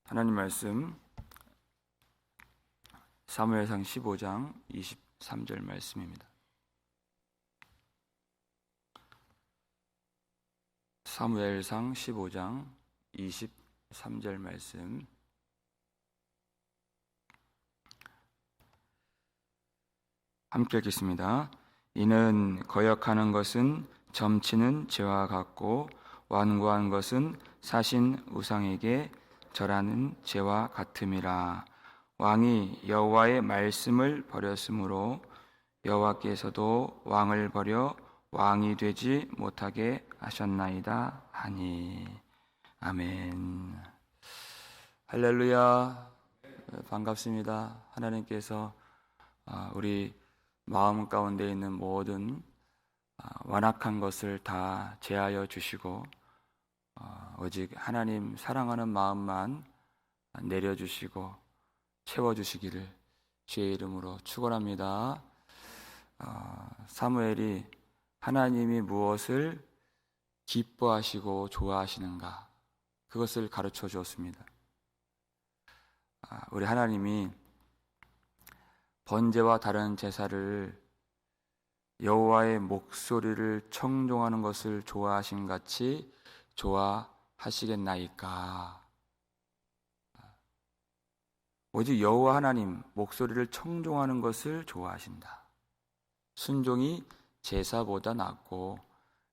하나님 말씀 사무엘상 15장 23절 말씀입니다. 사무엘상 15장 23절 말씀 함께 읽겠습니다. 이는 거역하는 것은 점치는 죄와 같고 완고한 것은 사신 우상에게 절하는 죄와 같음이라. 왕이 여호와의 말씀을 버렸으므로 여호와께서도 왕을 버려 왕이 되지 못하게 하셨나이다 하니. 아멘. 할렐루야. 반갑습니다. 하나님께서 우리 마음 가운데 있는 모든 완악한 것을 다 제하여 주시고 오직 하나님 사랑하는 마음만 내려주시고 채워주시기를 주의 이름으로 축원합니다. 사무엘이 하나님이 무엇을 기뻐하시고 좋아하시는가, 그것을 가르쳐 주었습니다. 우리 하나님이 번제와 다른 제사를 여호와의 목소리를 청종하는 것을 좋아하신 같이 좋아하시겠나이까. 오직 여호와 하나님 목소리를 청종하는 것을 좋아하신다. 순종이 제사보다 낫고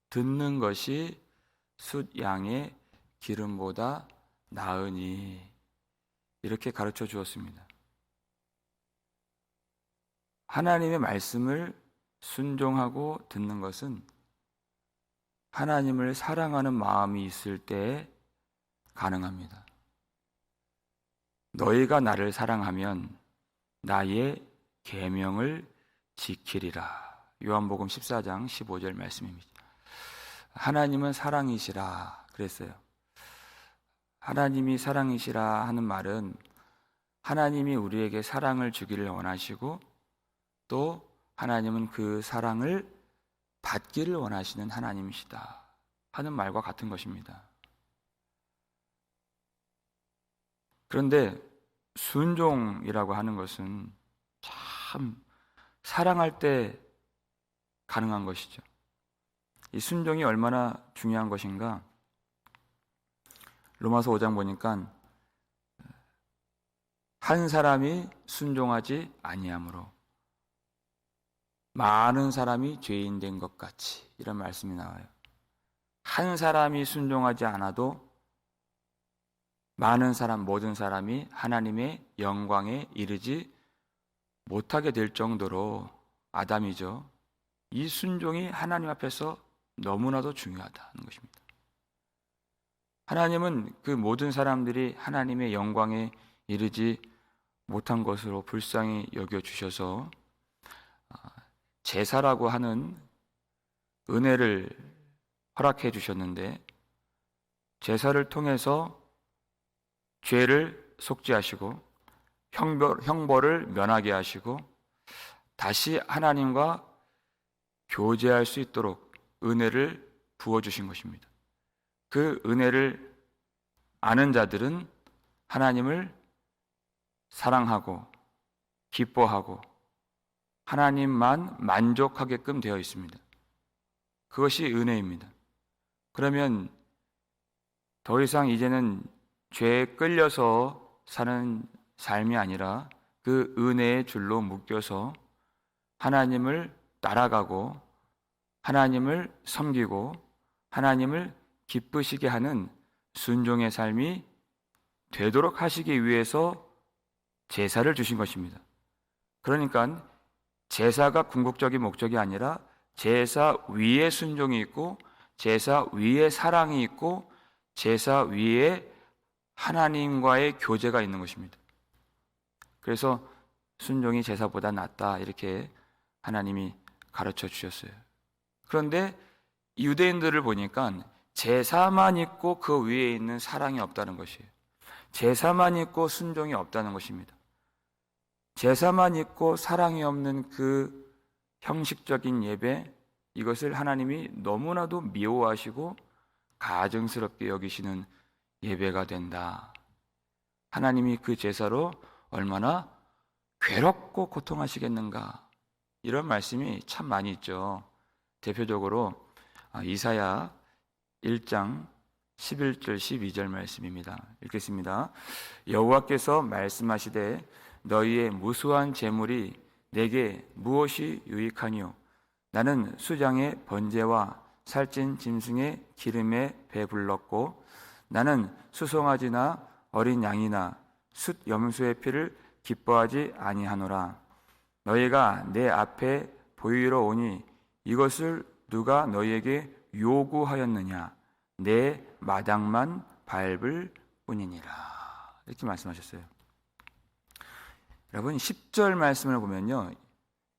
듣는 것이 숫 양의 기름보다 나으니, 이렇게 가르쳐 주었습니다. 하나님의 말씀을 순종하고 듣는 것은 하나님을 사랑하는 마음이 있을 때 가능합니다. 너희가 나를 사랑하면 나의 계명을 지키리라. 요한복음 14장 15절 말씀입니다. 하나님은 사랑이시라 그랬어요. 하나님이 사랑이시라 하는 말은 하나님이 우리에게 사랑을 주기를 원하시고 또 하나님은 그 사랑을 받기를 원하시는 하나님이시다 하는 말과 같은 것입니다. 그런데 순종이라고 하는 것은 참 사랑할 때 가능한 것이죠. 이 순종이 얼마나 중요한 것인가? 로마서 5장 보니까 한 사람이 순종하지 아니함으로 많은 사람이 죄인 된 것 같이, 이런 말씀이 나와요. 한 사람이 순종하지 않아도 많은 사람, 모든 사람이 하나님의 영광에 이르지 못하게 될 정도로, 아담이죠, 이 순종이 하나님 앞에서 너무나도 중요하다는 것입니다. 하나님은 그 모든 사람들이 하나님의 영광에 이르지 못한 것으로 불쌍히 여겨주셔서 제사라고 하는 은혜를 허락해 주셨는데, 제사를 통해서 죄를 속죄하시고 형벌을 면하게 하시고 다시 하나님과 교제할 수 있도록 은혜를 부어주신 것입니다. 그 은혜를 아는 자들은 하나님을 사랑하고 기뻐하고 하나님만 만족하게끔 되어 있습니다. 그것이 은혜입니다. 그러면 더 이상 이제는 죄에 끌려서 사는 삶이 아니라 그 은혜의 줄로 묶여서 하나님을 따라가고 하나님을 섬기고 하나님을 기쁘시게 하는 순종의 삶이 되도록 하시기 위해서 제사를 주신 것입니다. 그러니까 제사가 궁극적인 목적이 아니라 제사 위에 순종이 있고 제사 위에 사랑이 있고 제사 위에 하나님과의 교제가 있는 것입니다. 그래서 순종이 제사보다 낫다, 이렇게 하나님이 가르쳐 주셨어요. 그런데 유대인들을 보니까 제사만 있고 그 위에 있는 사랑이 없다는 것이에요. 제사만 있고 순종이 없다는 것입니다. 제사만 있고 사랑이 없는 그 형식적인 예배, 이것을 하나님이 너무나도 미워하시고 가증스럽게 여기시는 예배가 된다. 하나님이 그 제사로 얼마나 괴롭고 고통하시겠는가, 이런 말씀이 참 많이 있죠. 대표적으로 이사야 1장 11절 12절 말씀입니다. 읽겠습니다. 여호와께서 말씀하시되 너희의 무수한 재물이 내게 무엇이 유익하니요? 나는 수장의 번제와 살찐 짐승의 기름에 배불렀고 나는 수송아지나 어린 양이나 숫 염소의 피를 기뻐하지 아니하노라. 너희가 내 앞에 보이러 오니 이것을 누가 너희에게 요구하였느냐? 내 마당만 밟을 뿐이니라. 이렇게 말씀하셨어요. 여러분 10절 말씀을 보면요,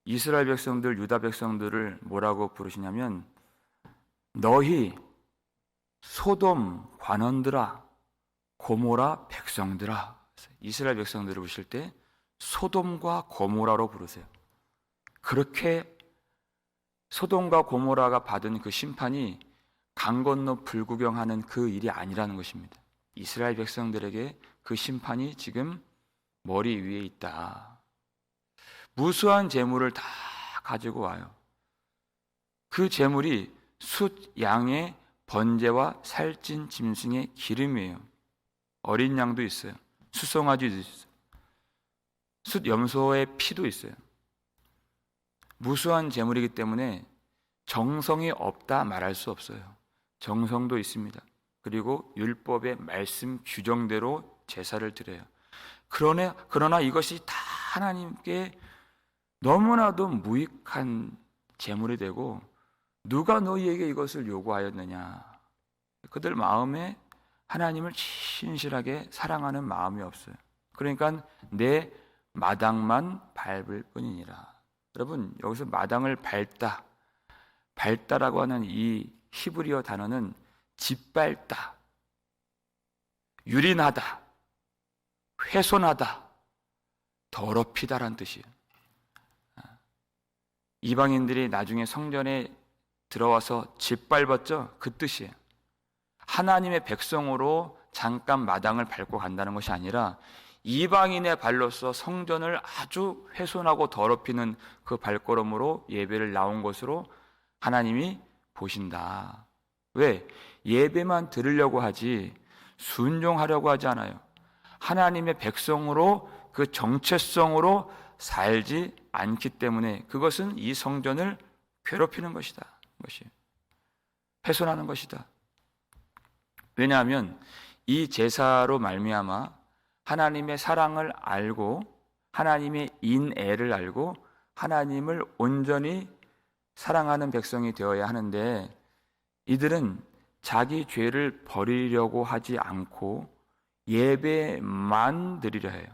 이스라엘 백성들, 유다 백성들을 뭐라고 부르시냐면 너희 소돔 관원들아, 고모라 백성들아. 이스라엘 백성들을 부르실 때 소돔과 고모라로 부르세요. 그렇게 소돔과 고모라가 받은 그 심판이 강 건너 불구경하는 그 일이 아니라는 것입니다. 이스라엘 백성들에게 그 심판이 지금 머리 위에 있다. 무수한 재물을 다 가지고 와요. 그 재물이 숫 양의 번제와 살찐 짐승의 기름이에요. 어린 양도 있어요. 수송아지도 있어요. 숫 염소의 피도 있어요. 무수한 재물이기 때문에 정성이 없다 말할 수 없어요. 정성도 있습니다. 그리고 율법의 말씀 규정대로 제사를 드려요. 그러나 이것이 다 하나님께 너무나도 무익한 재물이 되고 누가 너희에게 이것을 요구하였느냐? 그들 마음에 하나님을 진실하게 사랑하는 마음이 없어요. 그러니까 내 마당만 밟을 뿐이니라. 여러분, 여기서 마당을 밟다라고 하는 이 히브리어 단어는 짓밟다, 유린하다, 훼손하다, 더럽히다라는 뜻이에요. 이방인들이 나중에 성전에 들어와서 짓밟았죠? 그 뜻이에요. 하나님의 백성으로 잠깐 마당을 밟고 간다는 것이 아니라 이방인의 발로서 성전을 아주 훼손하고 더럽히는 그 발걸음으로 예배를 나온 것으로 하나님이 보신다. 왜? 예배만 드리려고 하지 순종하려고 하지 않아요. 하나님의 백성으로 그 정체성으로 살지 않기 때문에 그것은 이 성전을 괴롭히는 것이다. 훼손하는 것이다. 왜냐하면 이 제사로 말미암아 하나님의 사랑을 알고 하나님의 인애를 알고 하나님을 온전히 사랑하는 백성이 되어야 하는데 이들은 자기 죄를 버리려고 하지 않고 예배만 드리려 해요.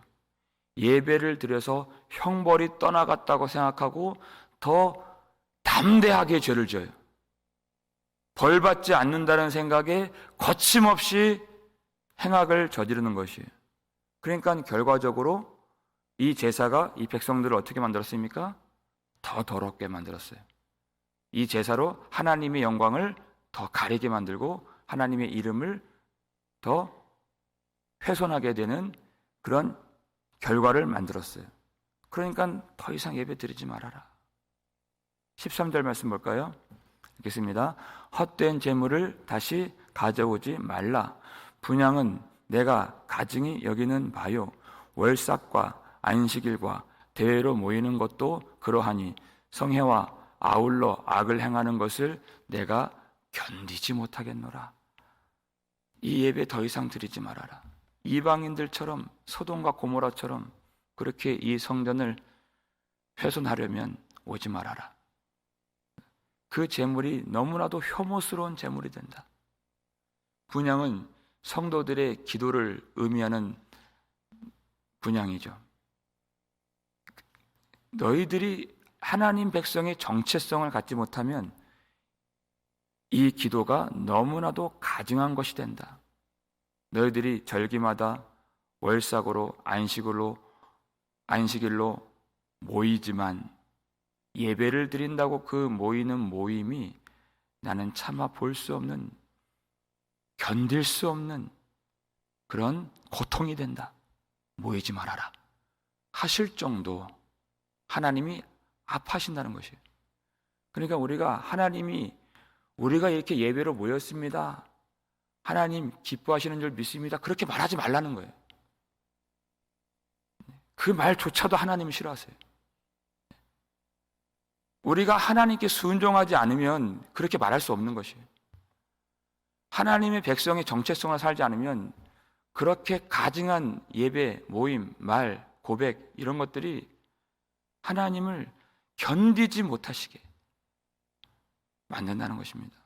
예배를 드려서 형벌이 떠나갔다고 생각하고 더 담대하게 죄를 져요. 벌받지 않는다는 생각에 거침없이 행악을 저지르는 것이에요. 그러니까 결과적으로 이 제사가 이 백성들을 어떻게 만들었습니까? 더 더럽게 만들었어요. 이 제사로 하나님의 영광을 더 가리게 만들고 하나님의 이름을 더 훼손하게 되는 그런 결과를 만들었어요. 그러니까 더 이상 예배 드리지 말아라. 13절 말씀 볼까요? 읽겠습니다. 헛된 재물을 다시 가져오지 말라. 분향은 내가 가증히 여기는 바요. 월삭과 안식일과 대회로 모이는 것도 그러하니 성회와 아울러 악을 행하는 것을 내가 견디지 못하겠노라. 이 예배 더 이상 드리지 말아라. 이방인들처럼 소돔과 고모라처럼 그렇게 이 성전을 훼손하려면 오지 말아라. 그 재물이 너무나도 혐오스러운 재물이 된다. 분향은 성도들의 기도를 의미하는 분향이죠. 너희들이 하나님 백성의 정체성을 갖지 못하면 이 기도가 너무나도 가증한 것이 된다. 너희들이 절기마다 월삭으로 안식일로 모이지만 예배를 드린다고 그 모이는 모임이 나는 차마 볼 수 없는, 견딜 수 없는 그런 고통이 된다. 모이지 말아라 하실 정도 하나님이 아파하신다는 것이에요. 그러니까 우리가 이렇게 예배로 모였습니다, 하나님 기뻐하시는 줄 믿습니다, 그렇게 말하지 말라는 거예요. 그 말조차도 하나님은 싫어하세요. 우리가 하나님께 순종하지 않으면 그렇게 말할 수 없는 것이에요. 하나님의 백성의 정체성을 살지 않으면 그렇게 가증한 예배, 모임, 말, 고백 이런 것들이 하나님을 견디지 못하시게 만든다는 것입니다.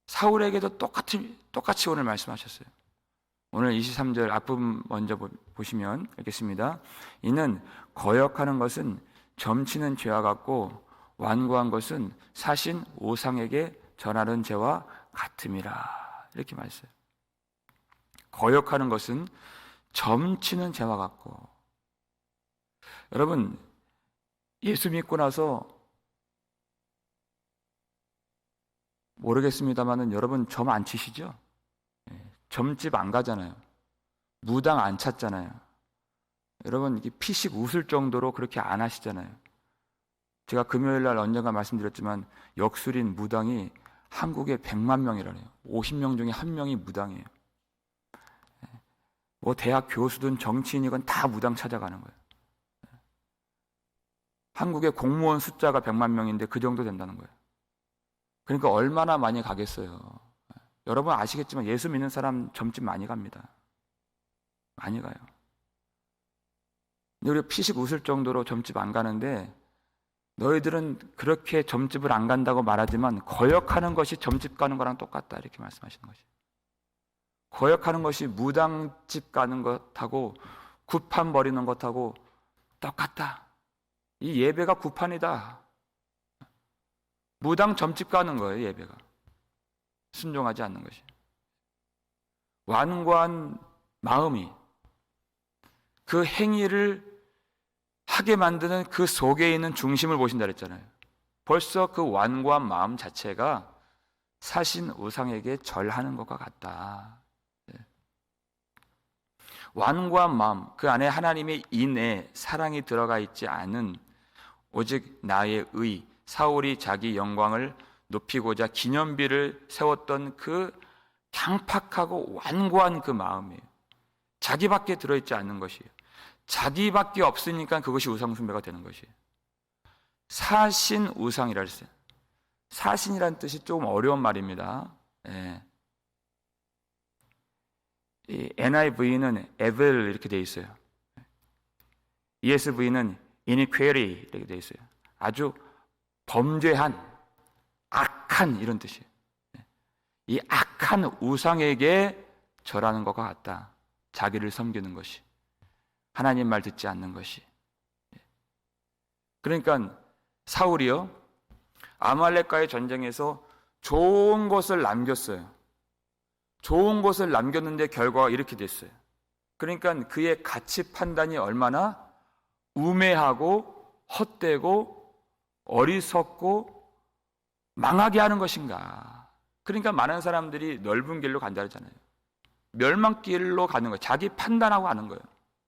사울에게도 똑같이 오늘 말씀하셨어요. 오늘 23절 앞부분 먼저 보시면 읽겠습니다. 이는 거역하는 것은 점치는 죄와 같고 완고한 것은 사신 우상에게 전하는 죄와 같음이라. 이렇게 말했어요. 거역하는 것은 점치는 죄와 같고. 여러분, 예수 믿고 나서 모르겠습니다만은 여러분 점 안 치시죠? 점집 안 가잖아요. 무당 안 찾잖아요. 여러분 이게 피식 웃을 정도로 그렇게 안 하시잖아요. 제가 금요일 날 언젠가 말씀드렸지만 역술인 무당이 한국에 100만 명이라네요. 50명 중에 1명이 무당이에요. 뭐 대학 교수든 정치인이건 다 무당 찾아가는 거예요. 한국의 공무원 숫자가 100만 명인데 그 정도 된다는 거예요. 그러니까 얼마나 많이 가겠어요. 여러분 아시겠지만 예수 믿는 사람 점집 많이 갑니다. 많이 가요. 근데 우리가 피식 웃을 정도로 점집 안 가는데 너희들은 그렇게 점집을 안 간다고 말하지만 거역하는 것이 점집 가는 거랑 똑같다 이렇게 말씀하시는 것이에요. 거역하는 것이 무당집 가는 것하고 구판 버리는 것하고 똑같다. 이 예배가 구판이다. 무당 점집 가는 거예요. 예배가 순종하지 않는 것이. 완고한 마음이 그 행위를 하게 만드는 그 속에 있는 중심을 보신다 그랬잖아요. 벌써 그 완고한 마음 자체가 사신 우상에게 절하는 것과 같다. 완고한 마음, 그 안에 하나님의 인애, 사랑이 들어가 있지 않은 오직 나의 의, 사울이 자기 영광을 높이고자 기념비를 세웠던 그 강팍하고 완고한 그 마음이에요. 자기밖에 들어있지 않는 것이에요. 자기밖에 없으니까 그것이 우상숭배가 되는 것이에요. 사신 우상이라 했어요. 사신이라는 뜻이 조금 어려운 말입니다. 예. 이 NIV는 evil 이렇게 되어 있어요. ESV는 iniquity 이렇게 되어 있어요. 아주 범죄한, 악한 이런 뜻이에요. 이 악한 우상에게 절하는 것과 같다. 자기를 섬기는 것이, 하나님 말 듣지 않는 것이. 그러니까 사울이요, 아말렉과의 전쟁에서 좋은 것을 남겼어요. 좋은 것을 남겼는데 결과가 이렇게 됐어요. 그러니까 그의 가치 판단이 얼마나 우매하고 헛되고 어리석고 망하게 하는 것인가. 그러니까 많은 사람들이 넓은 길로 간다 그러잖아요. 멸망길로 가는 거예요. 자기 판단하고 가는 거예요.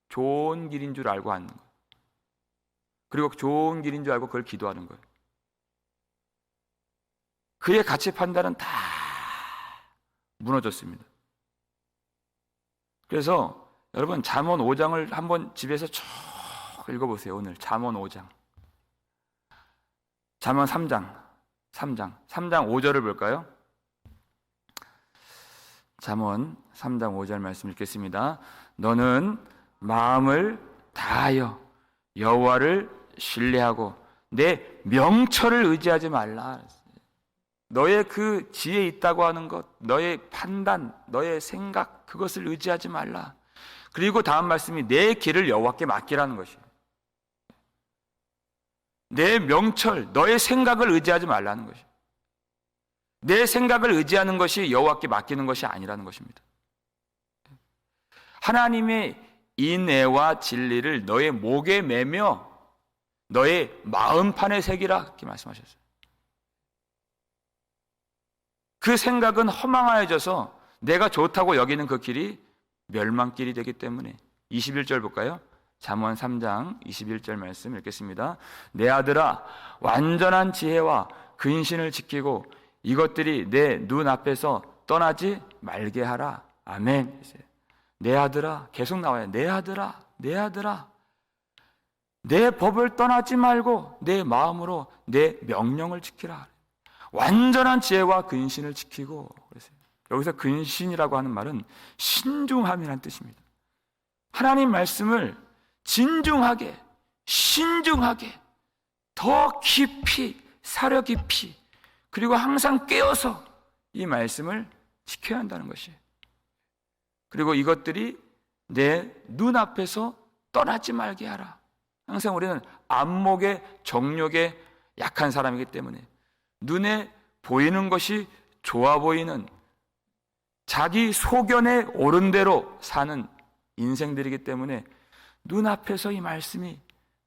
좋은 길인 줄 알고 하는 거예요. 그리고 좋은 길인 줄 알고 그걸 기도하는 거예요. 그의 가치 판단은 다 무너졌습니다. 그래서 여러분 잠언 5장을 한번 집에서 쭉 읽어보세요. 오늘 잠언 5장, 잠언 3장 5절을 볼까요? 잠언 3장 5절 말씀 읽겠습니다. 너는 마음을 다하여 여호와를 신뢰하고 내 명철을 의지하지 말라. 너의 그 지혜 있다고 하는 것, 너의 판단, 너의 생각, 그것을 의지하지 말라. 그리고 다음 말씀이 내 길을 여호와께 맡기라는 것이에요. 내 명철, 너의 생각을 의지하지 말라는 것이에요. 내 생각을 의지하는 것이 여호와께 맡기는 것이 아니라는 것입니다. 하나님의 인애와 진리를 너의 목에 매며 너의 마음판에 새기라 이렇게 말씀하셨어요. 그 생각은 허망하여져서 내가 좋다고 여기는 그 길이 멸망길이 되기 때문에. 21절 볼까요? 잠언 3장 21절 말씀 읽겠습니다. 내 아들아, 완전한 지혜와 근신을 지키고 이것들이 내 눈앞에서 떠나지 말게 하라. 아멘. 내 아들아, 계속 나와요. 내 아들아, 내 아들아, 내 법을 떠나지 말고 내 마음으로 내 명령을 지키라. 완전한 지혜와 근신을 지키고. 그래서 여기서 근신이라고 하는 말은 신중함이라는 뜻입니다. 하나님 말씀을 진중하게, 신중하게, 더 깊이, 사려 깊이, 그리고 항상 깨어서 이 말씀을 지켜야 한다는 것이에요. 그리고 이것들이 내 눈앞에서 떠나지 말게 하라. 항상 우리는 안목에, 정욕에 약한 사람이기 때문에 눈에 보이는 것이 좋아 보이는, 자기 소견에 옳은 대로 사는 인생들이기 때문에 눈앞에서 이 말씀이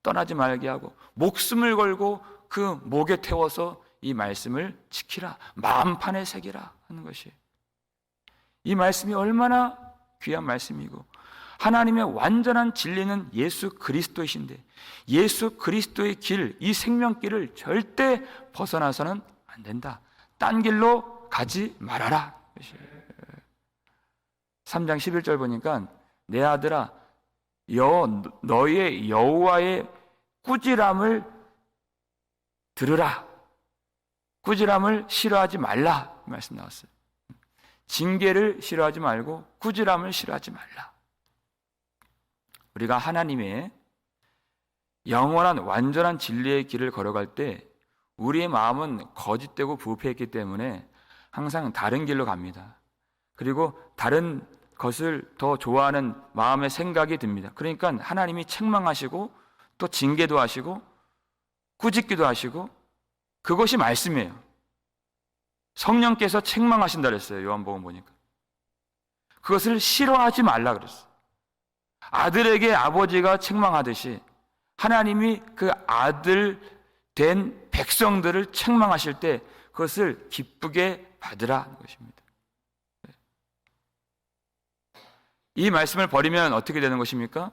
떠나지 말게 하고 목숨을 걸고 그 목에 태워서 이 말씀을 지키라, 마음판에 새기라 하는 것이, 이 말씀이 얼마나 귀한 말씀이고 하나님의 완전한 진리는 예수 그리스도이신데 예수 그리스도의 길, 이 생명길을 절대 벗어나서는 안 된다. 딴 길로 가지 말아라. 3장 11절 보니까 내 아들아, 너의 여호와의 꾸지람을 들으라. 꾸지람을 싫어하지 말라. 이 말씀 나왔어요. 징계를 싫어하지 말고 꾸지람을 싫어하지 말라. 우리가 하나님의 영원한 완전한 진리의 길을 걸어갈 때 우리의 마음은 거짓되고 부패했기 때문에 항상 다른 길로 갑니다. 그리고 다른 것을 더 좋아하는 마음의 생각이 듭니다. 그러니까 하나님이 책망하시고 또 징계도 하시고 꾸짖기도 하시고, 그것이 말씀이에요. 성령께서 책망하신다 그랬어요. 요한복음 보니까. 그것을 싫어하지 말라 그랬어요. 아들에게 아버지가 책망하듯이 하나님이 그 아들 된 백성들을 책망하실 때 그것을 기쁘게 받으라는 것입니다. 이 말씀을 버리면 어떻게 되는 것입니까?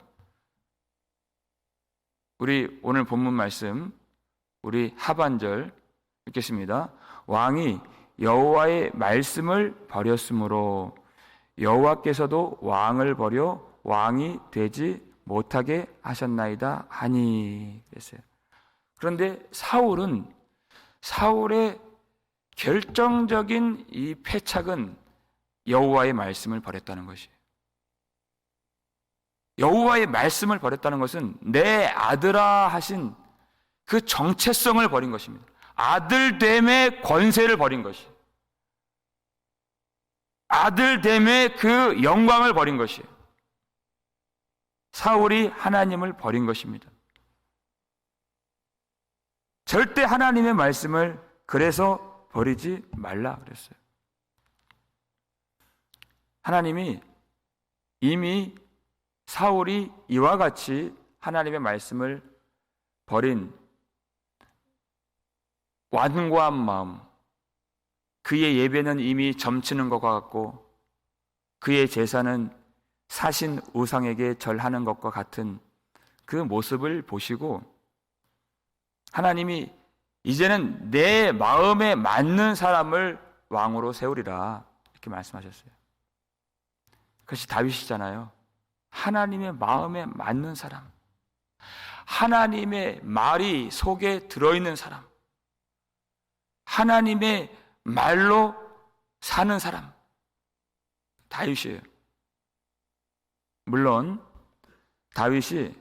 우리 오늘 본문 말씀, 우리 하반절 읽겠습니다. 왕이 여호와의 말씀을 버렸으므로 여호와께서도 왕을 버려 왕이 되지 못하게 하셨나이다 하니. 그랬어요. 그런데 사울의 결정적인 이 패착은 여호와의 말씀을 버렸다는 것이에요. 여호와의 말씀을 버렸다는 것은 내 아들아 하신 그 정체성을 버린 것입니다. 아들됨의 권세를 버린 것이에요. 아들됨의 그 영광을 버린 것이에요. 사울이 하나님을 버린 것입니다. 절대 하나님의 말씀을 그래서 버리지 말라 그랬어요. 하나님이 이미 사울이 이와 같이 하나님의 말씀을 버린 완고한 마음, 그의 예배는 이미 점치는 것과 같고 그의 제사는 사신 우상에게 절하는 것과 같은 그 모습을 보시고 하나님이 이제는 내 마음에 맞는 사람을 왕으로 세우리라 이렇게 말씀하셨어요. 그것이 다윗이잖아요. 하나님의 마음에 맞는 사람, 하나님의 말이 속에 들어있는 사람, 하나님의 말로 사는 사람, 다윗이에요. 물론 다윗이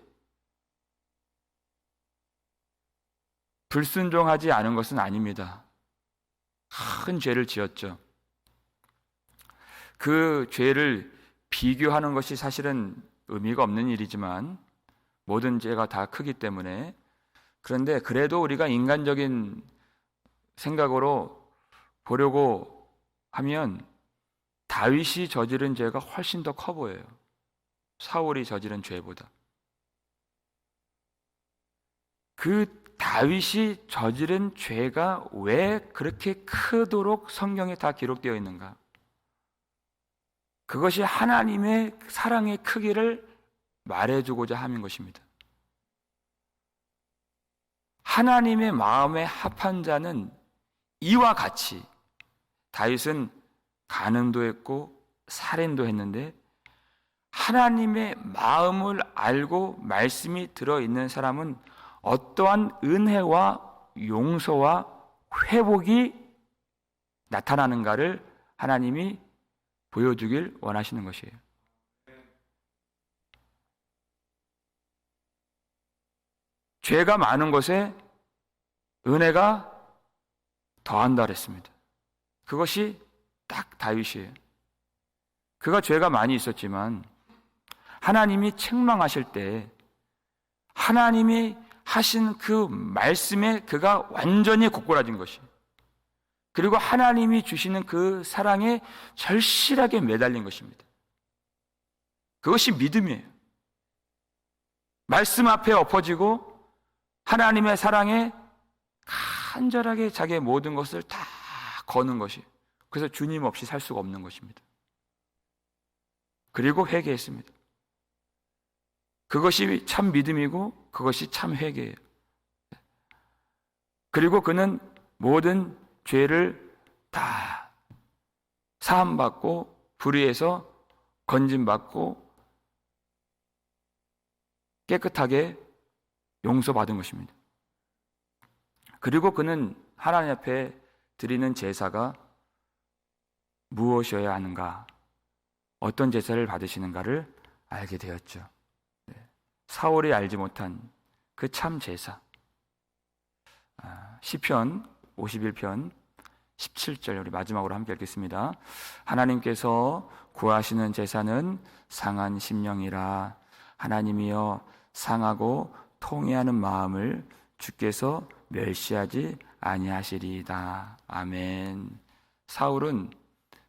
불순종하지 않은 것은 아닙니다. 큰 죄를 지었죠. 그 죄를 비교하는 것이 사실은 의미가 없는 일이지만 모든 죄가 다 크기 때문에, 그런데 그래도 우리가 인간적인 생각으로 보려고 하면 다윗이 저지른 죄가 훨씬 더 커 보여요. 사울이 저지른 죄보다. 그 다윗이 저지른 죄가 왜 그렇게 크도록 성경에 다 기록되어 있는가? 그것이 하나님의 사랑의 크기를 말해주고자 함인 것입니다. 하나님의 마음에 합한 자는 이와 같이, 다윗은 간음도 했고 살인도 했는데 하나님의 마음을 알고 말씀이 들어있는 사람은 어떠한 은혜와 용서와 회복이 나타나는가를 하나님이 보여주길 원하시는 것이에요. 죄가 많은 것에 은혜가 더한다 그랬습니다. 그것이 딱 다윗이에요. 그가 죄가 많이 있었지만 하나님이 책망하실 때 하나님이 하신 그 말씀에 그가 완전히 고꾸라진 것이, 그리고 하나님이 주시는 그 사랑에 절실하게 매달린 것입니다. 그것이 믿음이에요. 말씀 앞에 엎어지고 하나님의 사랑에 간절하게 자기의 모든 것을 다 거는 것이, 그래서 주님 없이 살 수가 없는 것입니다. 그리고 회개했습니다. 그것이 참 믿음이고 그것이 참 회개예요. 그리고 그는 모든 죄를 다 사함받고 불의에서 건짐받고 깨끗하게 용서받은 것입니다. 그리고 그는 하나님 앞에 드리는 제사가 무엇이어야 하는가, 어떤 제사를 받으시는가를 알게 되었죠. 사울이 알지 못한 그 참 제사. 시편 51편 17절 우리 마지막으로 함께 읽겠습니다. 하나님께서 구하시는 제사는 상한 심령이라. 하나님이여 상하고 통회하는 마음을 주께서 멸시하지 아니하시리이다. 아멘. 사울은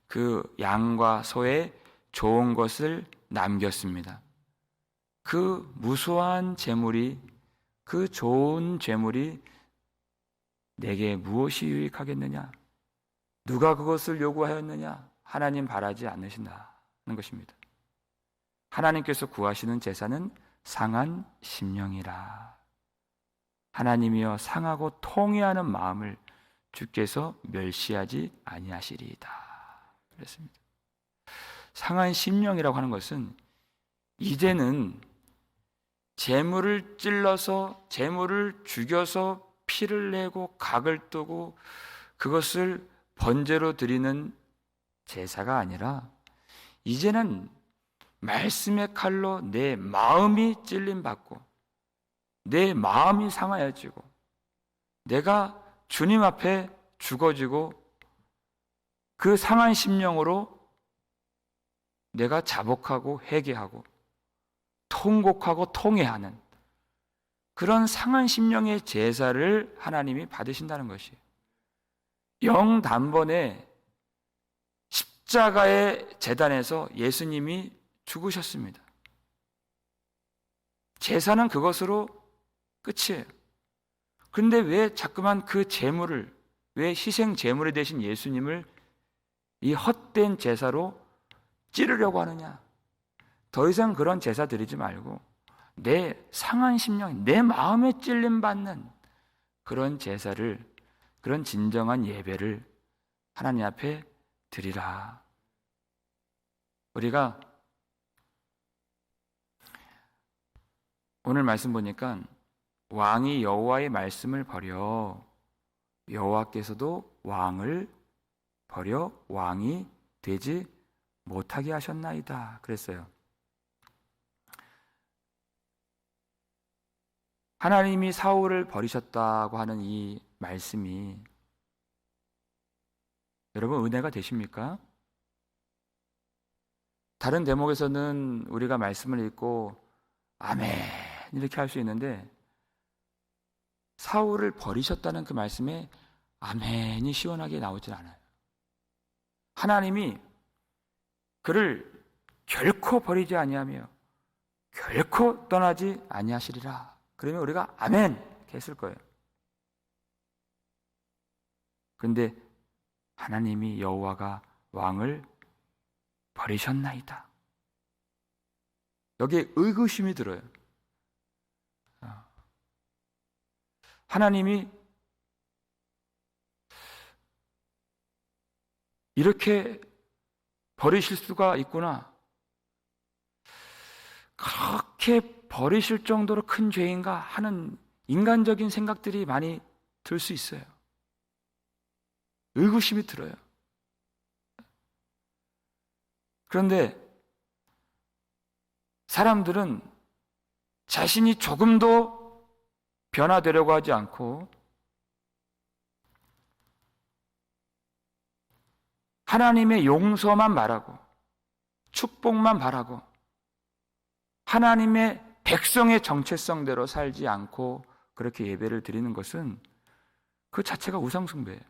그 양과 소에 좋은 것을 남겼습니다. 그 무수한 재물이, 그 좋은 재물이 내게 무엇이 유익하겠느냐? 누가 그것을 요구하였느냐? 하나님 바라지 않으신다는 것입니다. 하나님께서 구하시는 제사는 상한 심령이라. 하나님이여 상하고 통회하는 마음을 주께서 멸시하지 아니하시리이다. 그랬습니다. 상한 심령이라고 하는 것은 이제는 재물을 찔러서, 재물을 죽여서 피를 내고 각을 뜨고 그것을 번제로 드리는 제사가 아니라, 이제는 말씀의 칼로 내 마음이 찔림받고 내 마음이 상하여지고 내가 주님 앞에 죽어지고 그 상한 심령으로 내가 자복하고 회개하고 통곡하고 통회하는 그런 상한 심령의 제사를 하나님이 받으신다는 것이에요. 영단번에 십자가의 제단에서 예수님이 죽으셨습니다. 제사는 그것으로 끝이에요. 그런데 왜 자꾸만 그 제물을, 왜 희생 제물이 되신 예수님을 이 헛된 제사로 찌르려고 하느냐? 더 이상 그런 제사 드리지 말고 내 상한 심령, 내 마음에 찔림받는 그런 제사를, 그런 진정한 예배를 하나님 앞에 드리라. 우리가 오늘 말씀 보니까 왕이 여호와의 말씀을 버려 여호와께서도 왕을 버려 왕이 되지 못하게 하셨나이다 그랬어요. 하나님이 사울을 버리셨다고 하는 이 말씀이 여러분 은혜가 되십니까? 다른 대목에서는 우리가 말씀을 읽고 아멘 이렇게 할 수 있는데, 사울을 버리셨다는 그 말씀에 아멘이 시원하게 나오질 않아요. 하나님이 그를 결코 버리지 아니하며 결코 떠나지 아니하시리라. 그러면 우리가 아멘 이렇게 했을 거예요. 그런데 하나님이 여호와가 왕을 버리셨나이다. 여기에 의구심이 들어요. 하나님이 이렇게 버리실 수가 있구나. 그렇게 버리실 정도로 큰 죄인가 하는 인간적인 생각들이 많이 들 수 있어요. 의구심이 들어요. 그런데 사람들은 자신이 조금도 변화되려고 하지 않고 하나님의 용서만 바라고 축복만 바라고 하나님의 백성의 정체성대로 살지 않고 그렇게 예배를 드리는 것은 그 자체가 우상숭배예요.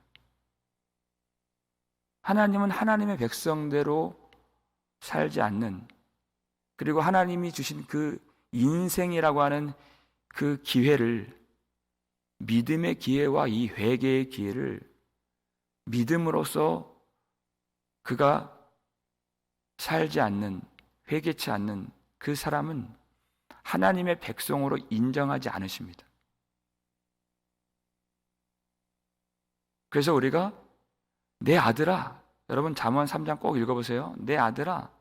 하나님은 하나님의 백성대로 살지 않는, 그리고 하나님이 주신 그 인생이라고 하는 그 기회를, 믿음의 기회와 이 회개의 기회를 믿음으로써 그가 살지 않는, 회개치 않는 그 사람은 하나님의 백성으로 인정하지 않으십니다. 그래서 우리가 내 아들아, 여러분 잠언 3장 꼭 읽어보세요. 내 아들아,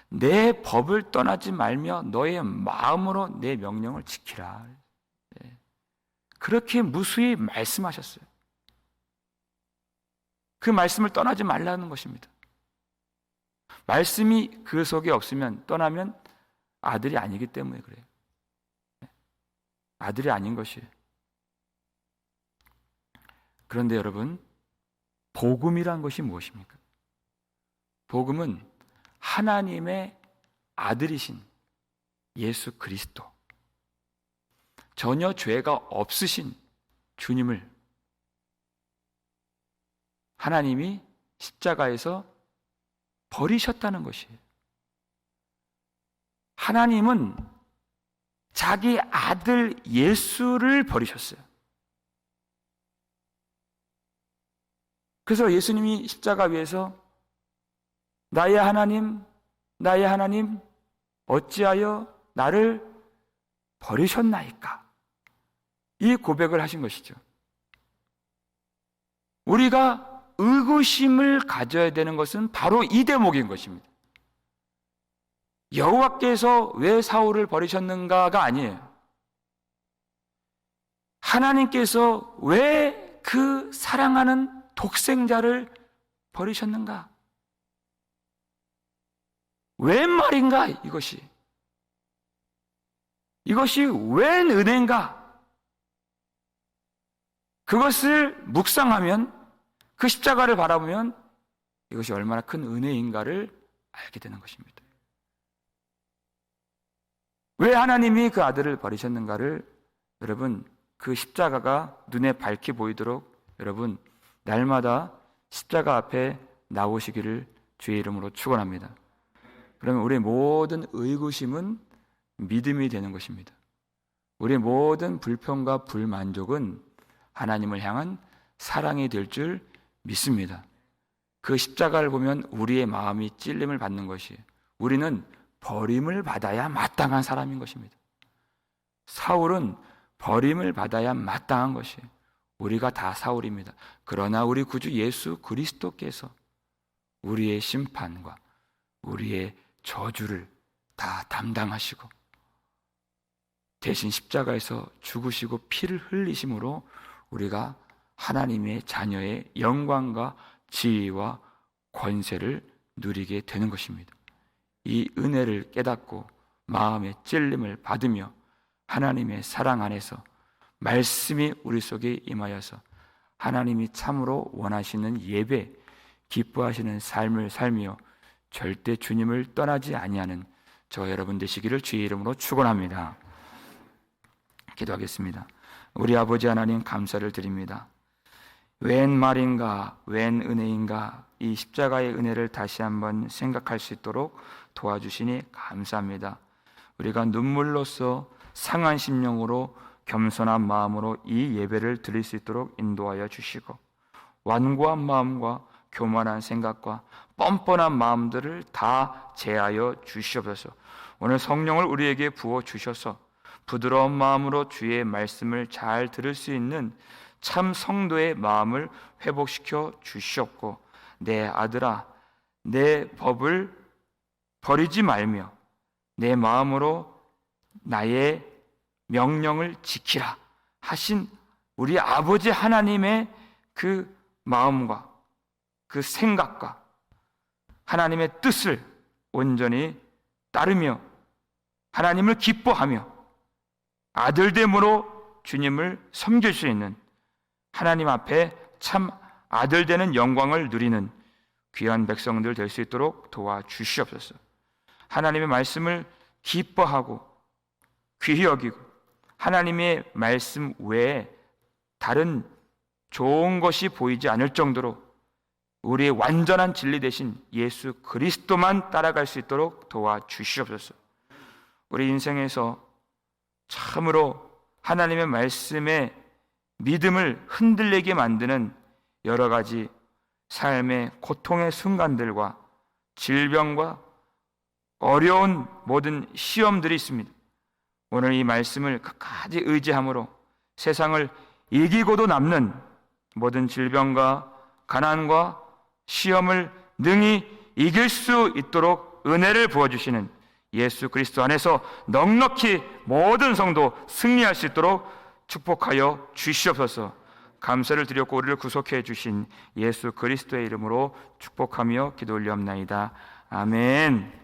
내 법을 떠나지 말며 너의 마음으로 내 명령을 지키라. 그렇게 무수히 말씀하셨어요. 그 말씀을 떠나지 말라는 것입니다. 말씀이 그 속에 없으면, 떠나면 아들이 아니기 때문에 그래요. 아들이 아닌 것이에요. 그런데 여러분, 복음이란 것이 무엇입니까? 복음은 하나님의 아들이신 예수 그리스도, 전혀 죄가 없으신 주님을 하나님이 십자가에서 버리셨다는 것이에요. 하나님은 자기 아들 예수를 버리셨어요. 그래서 예수님이 십자가 위에서 나의 하나님, 나의 하나님, 어찌하여 나를 버리셨나이까? 이 고백을 하신 것이죠. 우리가 의구심을 가져야 되는 것은 바로 이 대목인 것입니다. 여호와께서 왜 사울을 버리셨는가가 아니에요. 하나님께서 왜 그 사랑하는 독생자를 버리셨는가? 웬 말인가? 이것이 웬 은혜인가? 그것을 묵상하면, 그 십자가를 바라보면 이것이 얼마나 큰 은혜인가를 알게 되는 것입니다. 왜 하나님이 그 아들을 버리셨는가를 여러분, 그 십자가가 눈에 밝게 보이도록 여러분 날마다 십자가 앞에 나오시기를 주의 이름으로 축원합니다. 그러면 우리의 모든 의구심은 믿음이 되는 것입니다. 우리의 모든 불평과 불만족은 하나님을 향한 사랑이 될 줄 믿습니다. 그 십자가를 보면 우리의 마음이 찔림을 받는 것이에요. 우리는 버림을 받아야 마땅한 사람인 것입니다. 사울은 버림을 받아야 마땅한 것이에요. 우리가 다 사울입니다. 그러나 우리 구주 예수 그리스도께서 우리의 심판과 우리의 저주를 다 담당하시고 대신 십자가에서 죽으시고 피를 흘리심으로 우리가 하나님의 자녀의 영광과 지위와 권세를 누리게 되는 것입니다. 이 은혜를 깨닫고 마음의 찔림을 받으며 하나님의 사랑 안에서 말씀이 우리 속에 임하여서 하나님이 참으로 원하시는 예배, 기뻐하시는 삶을 살며 절대 주님을 떠나지 아니하는 저 여러분 되시기를 주의 이름으로 축원합니다. 기도하겠습니다. 우리 아버지 하나님 감사를 드립니다. 웬 말인가, 웬 은혜인가, 이 십자가의 은혜를 다시 한번 생각할 수 있도록 도와주시니 감사합니다. 우리가 눈물로써 상한 심령으로 겸손한 마음으로 이 예배를 드릴 수 있도록 인도하여 주시고 완고한 마음과 교만한 생각과 뻔뻔한 마음들을 다 제하여 주시옵소서. 오늘 성령을 우리에게 부어 주셔서 부드러운 마음으로 주의 말씀을 잘 들을 수 있는 참 성도의 마음을 회복시켜 주시옵고, 내 아들아, 내 법을 버리지 말며 내 마음으로 나의 명령을 지키라 하신 우리 아버지 하나님의 그 마음과 그 생각과 하나님의 뜻을 온전히 따르며 하나님을 기뻐하며 아들됨으로 주님을 섬길 수 있는, 하나님 앞에 참 아들 되는 영광을 누리는 귀한 백성들 될 수 있도록 도와주시옵소서. 하나님의 말씀을 기뻐하고 귀히 여기고 하나님의 말씀 외에 다른 좋은 것이 보이지 않을 정도로 우리의 완전한 진리 대신 예수 그리스도만 따라갈 수 있도록 도와주시옵소서. 우리 인생에서 참으로 하나님의 말씀에 믿음을 흔들리게 만드는 여러 가지 삶의 고통의 순간들과 질병과 어려운 모든 시험들이 있습니다. 오늘 이 말씀을 끝까지 의지함으로 세상을 이기고도 남는 모든 질병과 가난과 시험을 능히 이길 수 있도록 은혜를 부어주시는 예수 그리스도 안에서 넉넉히 모든 성도 승리할 수 있도록 축복하여 주시옵소서. 감사를 드렸고 우리를 구속해 주신 예수 그리스도의 이름으로 축복하며 기도 올리옵나이다. 아멘.